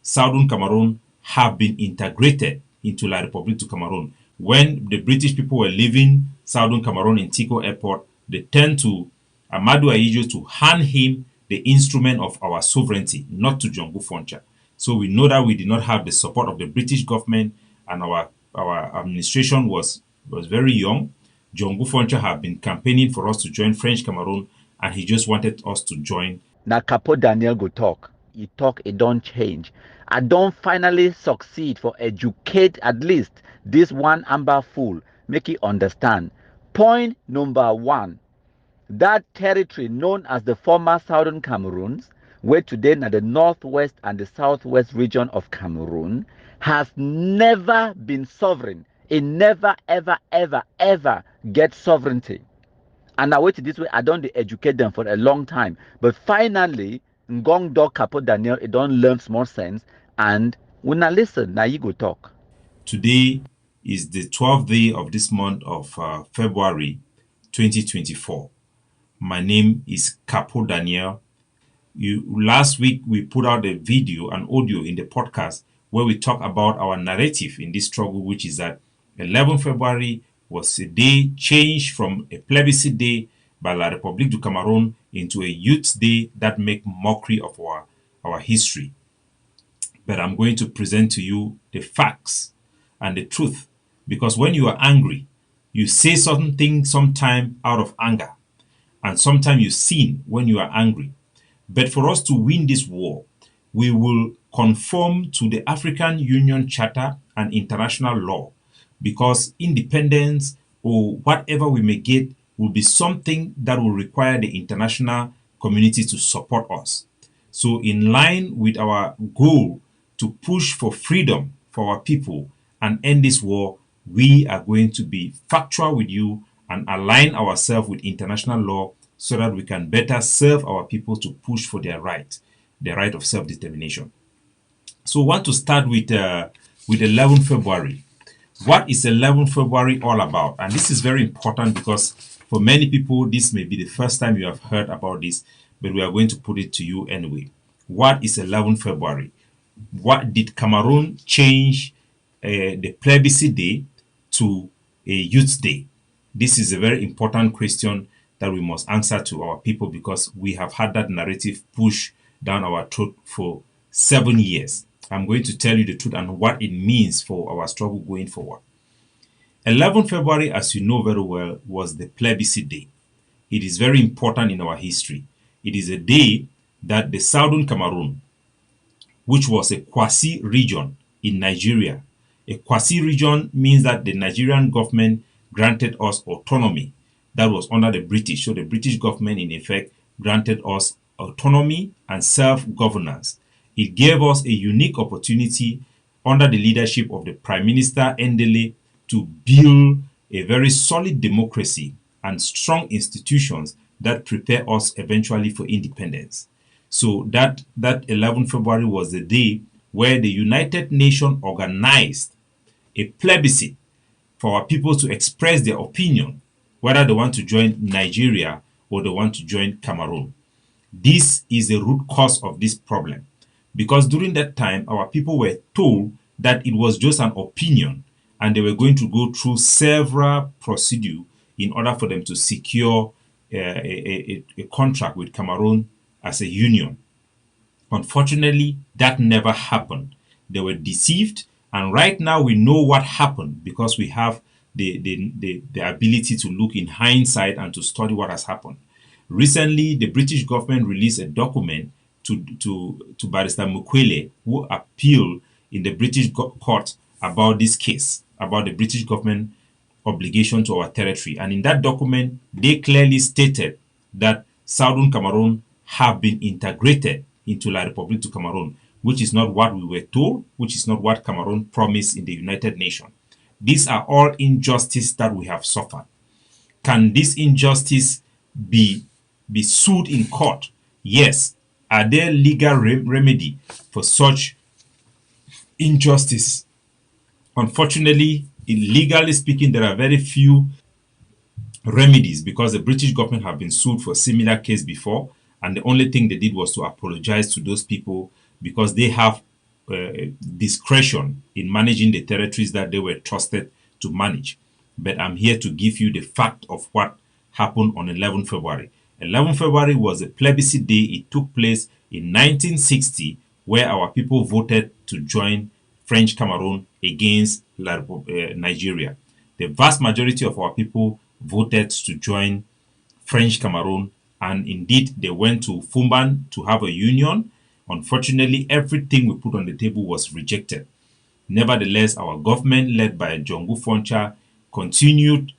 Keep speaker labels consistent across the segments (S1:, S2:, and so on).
S1: Southern Cameroon have been integrated into La République du Cameroon. When the British people were leaving Southern Cameroon in Tico Airport, they turned to Amadou Ahidjo to hand him the instrument of our sovereignty, not to John Foncha. So we know that we did not have the support of the British government, and our administration was very young. John Foncha had been campaigning for us to join French Cameroon, and he just wanted us to join.
S2: Now Capo Daniel go talk. He talk, it don't change. I don't finally succeed for educate at least this one amber fool, make it understand. Point number one, that territory known as the former Southern Cameroons, where today now the northwest and the southwest region of Cameroon, has never been sovereign. It never, ever, ever, ever gets sovereignty. And I waited this way, I don't educate them for a long time. But finally, Ngong Dog Capo Daniel, it don't learn more sense. And when I listen, now you go talk.
S1: Today is the 12th day of this month of February 2024. My name is Capo Daniel. Last week, we put out a video, an audio in the podcast where we talk about our narrative in this struggle, which is that 11 February was a day changed from a plebiscite day by La République du Cameroon into a youth day that make mockery of our history. But I'm going to present to you the facts and the truth, because when you are angry, you say certain things sometime out of anger, and sometimes you sin when you are angry. But for us to win this war, we will conform to the African Union Charter and international law, because independence or whatever we may get will be something that will require the international community to support us. So in line with our goal to push for freedom for our people and end this war, we are going to be factual with you and align ourselves with international law so that we can better serve our people to push for their right of self-determination. So I want to start with 11 February. What is 11 February all about? And this is very important because for many people, this may be the first time you have heard about this, but we are going to put it to you anyway. What is 11 February? What did Cameroon change the plebiscite day to a youth day? This is a very important question that we must answer to our people, because we have had that narrative pushed down our throat for 7 years. I'm going to tell you the truth and what it means for our struggle going forward. 11 February, as you know very well, was the plebiscite day. It is very important in our history. It is a day that the Southern Cameroon, which was a quasi-region in Nigeria. A quasi-region means that the Nigerian government granted us autonomy that was under the British. So the British government, in effect, granted us autonomy and self-governance. It gave us a unique opportunity under the leadership of the Prime Minister Ndele to build a very solid democracy and strong institutions that prepare us eventually for independence. So that 11 February was the day where the United Nations organized a plebiscite for our people to express their opinion, whether they want to join Nigeria or they want to join Cameroon. This is the root cause of this problem, because during that time, our people were told that it was just an opinion and they were going to go through several procedures in order for them to secure a contract with Cameroon as a union. Unfortunately, that never happened. They were deceived, and right now we know what happened because we have the ability to look in hindsight and to study what has happened. Recently, the British government released a document to Barrister Mukwele, who appealed in the British court about this case, about the British government obligation to our territory. And in that document, they clearly stated that Southern Cameroon have been integrated into La République du Cameroon, which is not what we were told, which is not what Cameroon promised in the United Nations. These are all injustice that we have suffered. Can this injustice be sued in court? Yes. Are there legal remedy for such injustice? Unfortunately, legally speaking, there are very few remedies because the British government have been sued for a similar case before, and the only thing they did was to apologize to those people because they have discretion in managing the territories that they were trusted to manage. But I'm here to give you the fact of what happened on 11 February. 11 February was a plebiscite day. It took place in 1960, where our people voted to join French Cameroon against Nigeria. The vast majority of our people voted to join French Cameroon, and indeed they went to Fumban to have a union. Unfortunately, everything we put on the table was rejected. Nevertheless, our government, led by Jongu Foncha, continued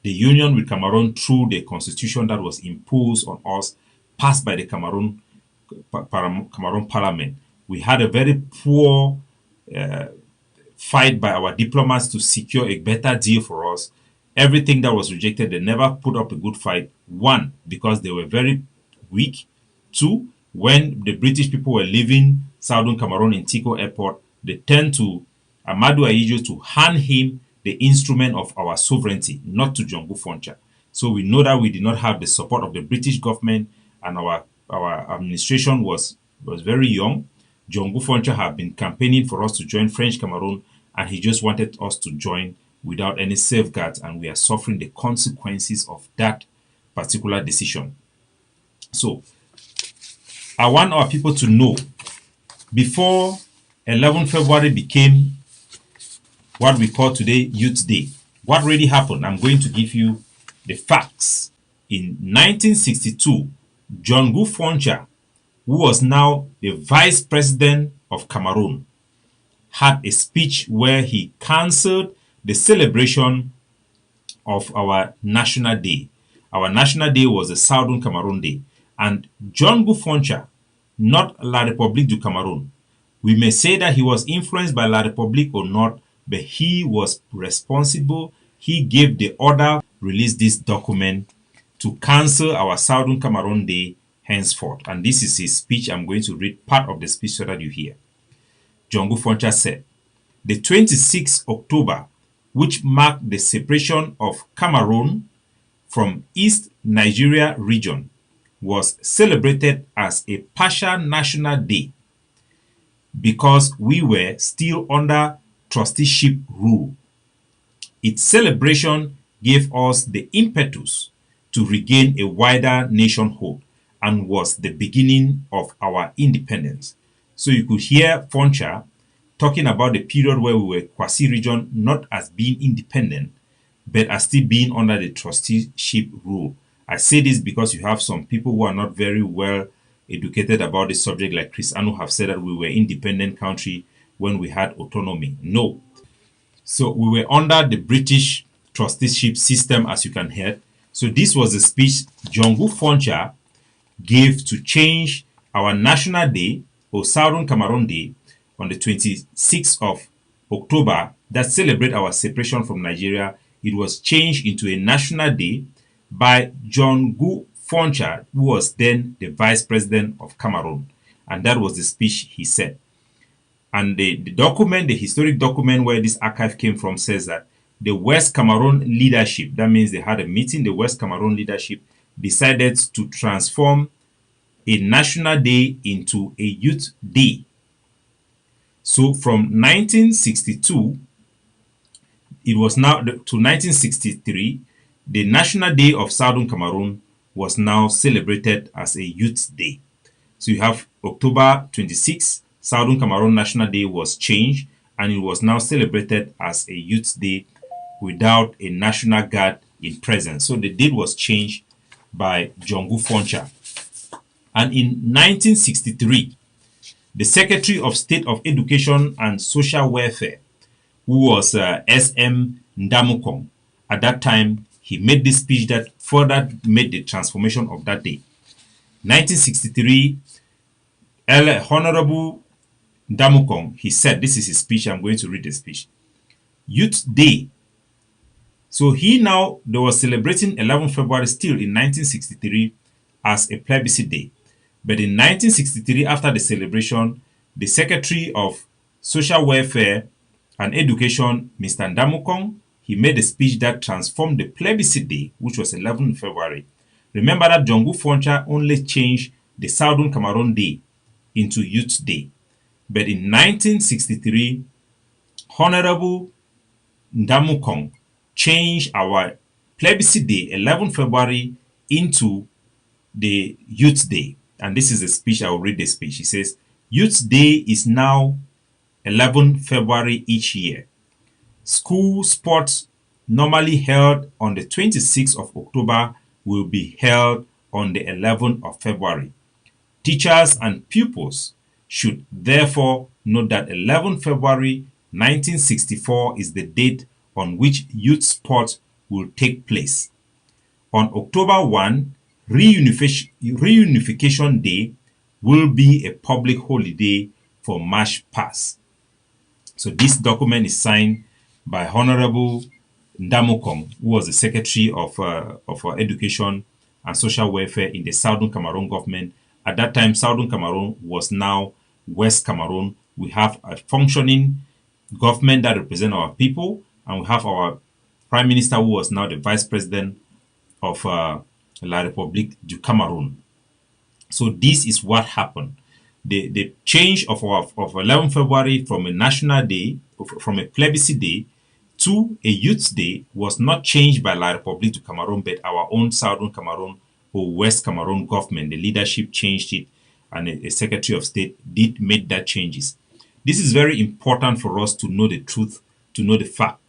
S1: the union with Cameroon through the constitution that was imposed on us, passed by the Cameroon Parliament. We had a very poor fight by our diplomats to secure a better deal for us. Everything that was rejected, they never put up a good fight. One, because they were very weak. Two, when the British people were leaving Southern Cameroon in Tico Airport, they turned to Amadou Ahidjo to hand him the instrument of our sovereignty, not to Jongu Foncha. So we know that we did not have the support of the British government, and our administration was very young. Jongu Foncha had been campaigning for us to join French Cameroon, and he just wanted us to join without any safeguards, and we are suffering the consequences of that particular decision. So I want our people to know, before 11 February became what we call today Youth Day, what really happened. I'm going to give you the facts. In 1962, Jongu Foncha, who was now the vice president of Cameroon, had a speech where he cancelled the celebration of our National Day. Our National Day was the Southern Cameroon Day. And Jongu Foncha, not La République du Cameroun, we may say that he was influenced by La République or not, but he was responsible. He gave the order, release this document to cancel our Southern Cameroon Day henceforth. And this is his speech. I'm going to read part of the speech so that you hear. Jongu Foncha said, the 26th October, which marked the separation of Cameroon from East Nigeria region, was celebrated as a partial national day because we were still under trusteeship rule. Its celebration gave us the impetus to regain a wider nationhood and was the beginning of our independence. So you could hear Foncha talking about the period where we were Kwasi region not as being independent, but as still being under the trusteeship rule. I say this because you have some people who are not very well educated about this subject, like Chris Anu have said that we were independent country when we had autonomy. No. So we were under the British trusteeship system, as you can hear. So this was a speech Jongu Foncha gave to change our National Day or Southern Cameroon Day on the 26th of October that celebrate our separation from Nigeria. It was changed into a national day by Jongu Foncha, who was then the vice president of Cameroon. And that was the speech he said. And the document, the historic document where this archive came from, says that the West Cameroon leadership, that means they had a meeting, the West Cameroon leadership decided to transform a national day into a youth day. So from 1962, it was now to 1963, the National Day of Southern Cameroon was now celebrated as a youth day. So you have October 26, Southern Cameroon National Day was changed, and it was now celebrated as a youth day without a National Guard in presence. So the date was changed by Jongu Foncha. And in 1963, the Secretary of State of Education and Social Welfare, who was S.M. Ndamukong, at that time, he made this speech that further made the transformation of that day. 1963, Honorable Ndamukong, he said, this is his speech, I'm going to read the speech. Youth Day. So they were celebrating 11 February still in 1963 as a plebiscite day. But in 1963, after the celebration, the Secretary of Social Welfare and Education, Mr. Ndamukong, he made a speech that transformed the plebiscite day, which was 11 February. Remember that Jongu Foncha only changed the Southern Cameroon Day into Youth Day. But in 1963, Honorable Ndamukong changed our plebiscite day, 11 February, into the Youth Day. And this is a speech, I will read the speech. He says, Youth Day is now 11 February each year. School sports normally held on the 26th of October will be held on the 11th of February. Teachers and pupils should therefore note that 11 February 1964 is the date on which youth sport will take place. On October 1, Reunification Day will be a public holiday for march past. So this document is signed by Honorable Ndamukong, who was the Secretary of Education and Social Welfare in the Southern Cameroon government. At that time, Southern Cameroon was now West Cameroon. We have a functioning government that represents our people, and we have our Prime Minister, who was now the Vice President of La République du Cameroon. So this is what happened. The change of 11 February from a national day, from a plebiscite day to a youth day was not changed by La République du Cameroon, but our own Southern Cameroon or West Cameroon government. The leadership changed it, and a Secretary of State did make that changes. This is very important for us to know the truth, to know the fact.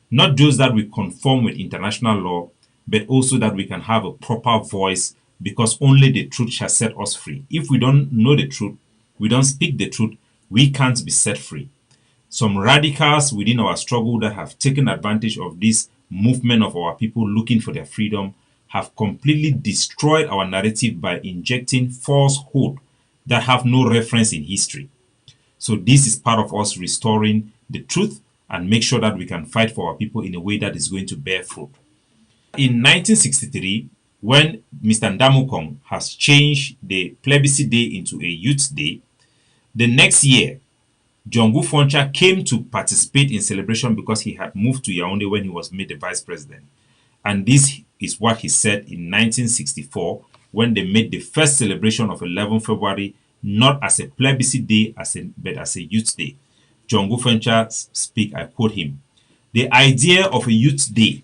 S1: Not just that we conform with international law, but also that we can have a proper voice, because only the truth shall set us free. If we don't know the truth, we don't speak the truth, we can't be set free. Some radicals within our struggle that have taken advantage of this movement of our people looking for their freedom have completely destroyed our narrative by injecting falsehood that have no reference in history. So this is part of us restoring the truth and make sure that we can fight for our people in a way that is going to bear fruit. In 1963, when Mr. Ndamukong has changed the plebiscite day into a youth day, the next year, Jongu Foncha came to participate in celebration because he had moved to Yaoundé when he was made the vice president. And this is what he said in 1964 when they made the first celebration of 11 February, not as a plebiscite day, but as a youth day. Jongu Foncha speak, I quote him, "The idea of a youth day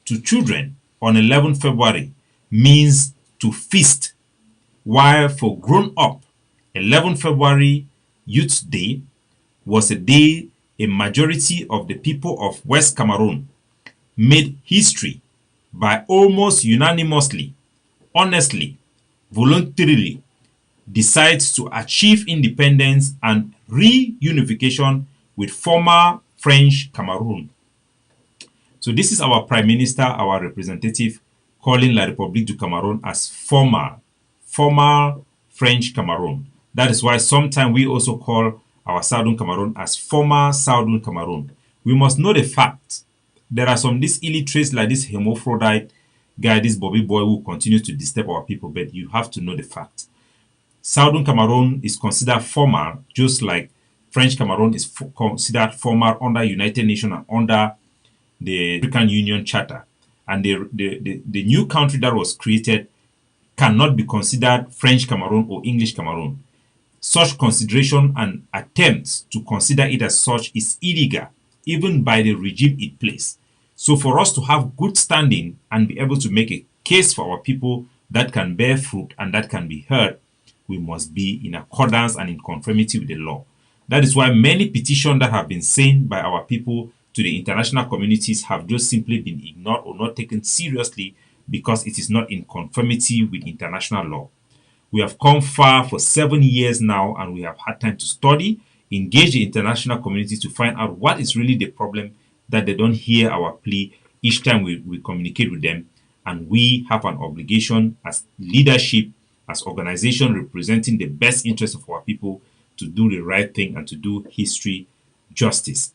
S1: to children on 11 February means to feast, while for grown-up, 11 February Youth Day was a day a majority of the people of West Cameroon made history by almost unanimously, honestly, voluntarily decides to achieve independence and reunification with former French Cameroon." So this is our Prime Minister, our representative, calling La République du Cameroun as former French Cameroon. That is why sometimes we also call our Southern Cameroon as former Southern Cameroon. We must know the fact. There are some these illiterates like this hermaphrodite guy, this Bobby boy, who continues to disturb our people, but you have to know the fact. Southern Cameroon is considered former, just like French Cameroon is considered former under United Nations and under the African Union Charter. And the new country that was created cannot be considered French Cameroon or English Cameroon. Such consideration and attempts to consider it as such is illegal, even by the regime it plays. So for us to have good standing and be able to make a case for our people that can bear fruit and that can be heard, we must be in accordance and in conformity with the law. That is why many petitions that have been sent by our people to the international communities have just simply been ignored or not taken seriously because it is not in conformity with international law. We have come far for 7 years now, and we have had time to study, engage the international community to find out what is really the problem, that they don't hear our plea each time we communicate with them. And we have an obligation as leadership, as organization representing the best interest of our people, to do the right thing and to do history justice.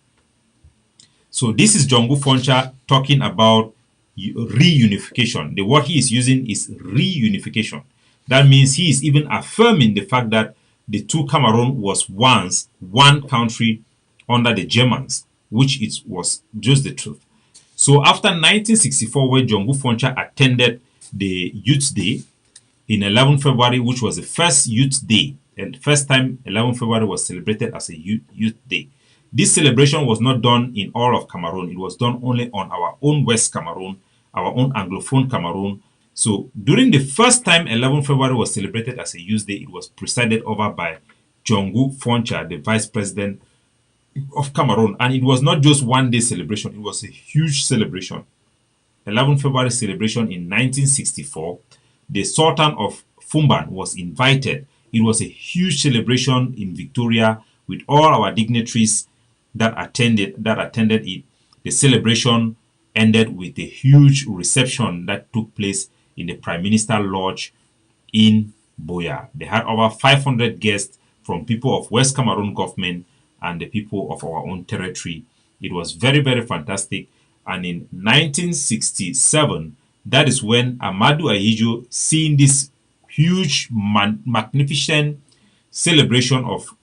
S1: So this is Jongu Foncha talking about reunification. The word he is using is reunification. That means he is even affirming the fact that the two Cameroon was once one country under the Germans, which was just the truth. So after 1964, when Jongu Foncha attended the Youth Day in 11 February, which was the first Youth Day the first time 11 February was celebrated as a youth day. This celebration was not done in all of Cameroon. It was done only on our own West Cameroon, our own Anglophone Cameroon. So during the first time 11 February was celebrated as a youth day, it was presided over by Jongu Foncha, the vice president of Cameroon. And it was not just one day celebration, it was a huge celebration. 11 February celebration in 1964. The Sultan of Fumban was invited. It was a huge celebration in Victoria with all our dignitaries that attended it. The celebration ended with a huge reception that took place in the Prime Minister Lodge in Boya. They had over 500 guests from people of West Cameroon government and the people of our own territory. It was very, very fantastic. And in 1967, that is when Amadou Ahidjo, seeing this huge, magnificent celebration of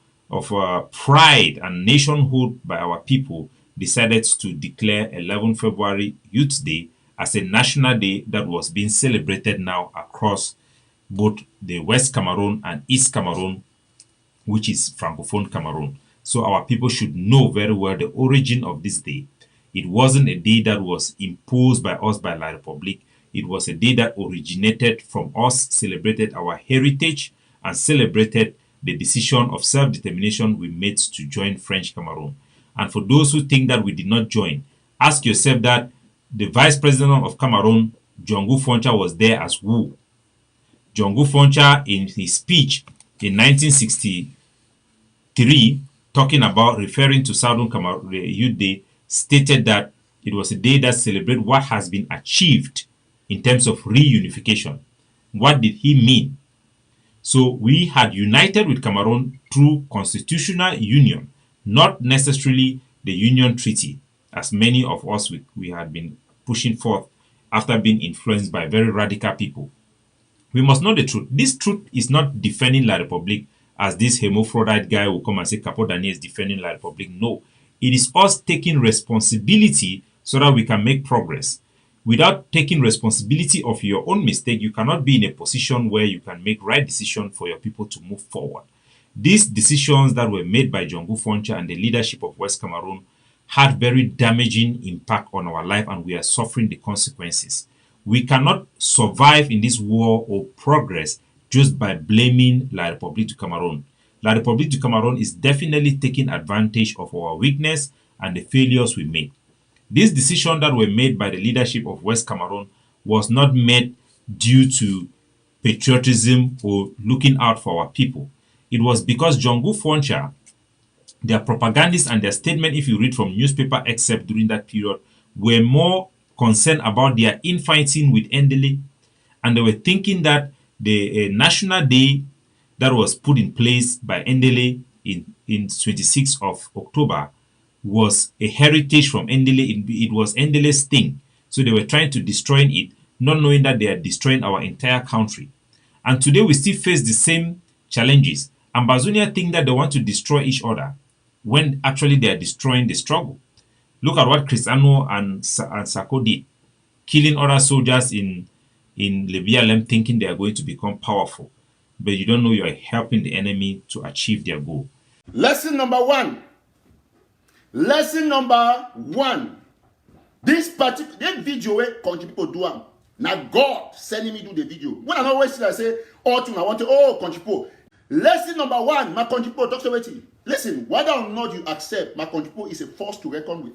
S1: pride and nationhood by our people, decided to declare 11 February Youth Day as a national day that was being celebrated now across both the West Cameroon and East Cameroon, which is Francophone Cameroon. So our people should know very well the origin of this day. It wasn't a day that was imposed by us by La Republique. It was a day that originated from us, celebrated our heritage, and celebrated the decision of self-determination we made to join French Cameroon. And for those who think that we did not join, ask yourself that the vice president of Cameroon, Jongu Foncha, was there as who? Jongu Foncha, in his speech in 1963, talking about referring to Southern Cameroon Youth Day, stated that it was a day that celebrates what has been achieved in terms of reunification. What did he mean? So we had united with Cameroon through constitutional union, not necessarily the union treaty, as many of us we had been pushing forth after being influenced by very radical people. We must know the truth. This truth is not defending La Republique as this hermaphrodite guy will come and say Capo Daniel is defending La Republique. No. It is us taking responsibility so that we can make progress. Without taking responsibility of your own mistake, you cannot be in a position where you can make right decision for your people to move forward. These decisions that were made by Jongu Foncha and the leadership of West Cameroon had very damaging impact on our life, and we are suffering the consequences. We cannot survive in this war or progress just by blaming La République du Cameroun. La République du Cameroun is definitely taking advantage of our weakness and the failures we made. This decision that were made by the leadership of West Cameroon was not made due to patriotism or looking out for our people. It was because Jongu Foncha, their propagandists and their statement, if you read from newspaper except during that period, were more concerned about their infighting with Ndele, and they were thinking that the national day that was put in place by Ndele in 26th of October was a heritage from Ndele. It was Ndele's thing. So they were trying to destroy it, not knowing that they are destroying our entire country. And today we still face the same challenges. Ambazonia think that they want to destroy each other when actually they are destroying the struggle. Look at what Cristiano and Sako did, killing other soldiers in Libya, thinking they are going to become powerful. But you don't know you are helping the enemy to achieve their goal.
S3: Lesson number one. Lesson number one. This particular video where country people do am. Now God sending me do the video. When I always say, I say, oh, I want to, oh, country people. Lesson number one, my country people, talk to me. Listen, whether or not you accept, my country people is a force to reckon with.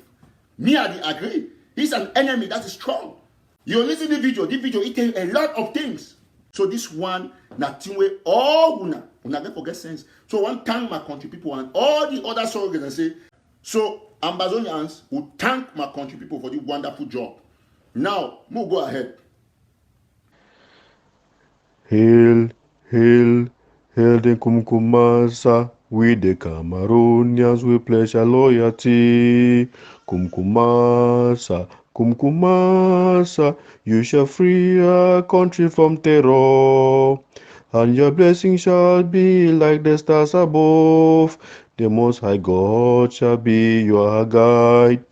S3: Me, I agree. He's an enemy that is strong. You listen to the video, it tells a lot of things. So this one, nothing way, all una get forget sense. So one thank my country people and all the other soldiers and say, so Ambazonians will thank my country people for the wonderful job. Now, we'll go ahead.
S4: Hail, hail, hail the Kumkumasa. We the Cameroonians, we pledge our loyalty. Kumkumasa, Kumkumasa, you shall free our country from terror, and your blessing shall be like the stars above. The Most High God shall be your guide.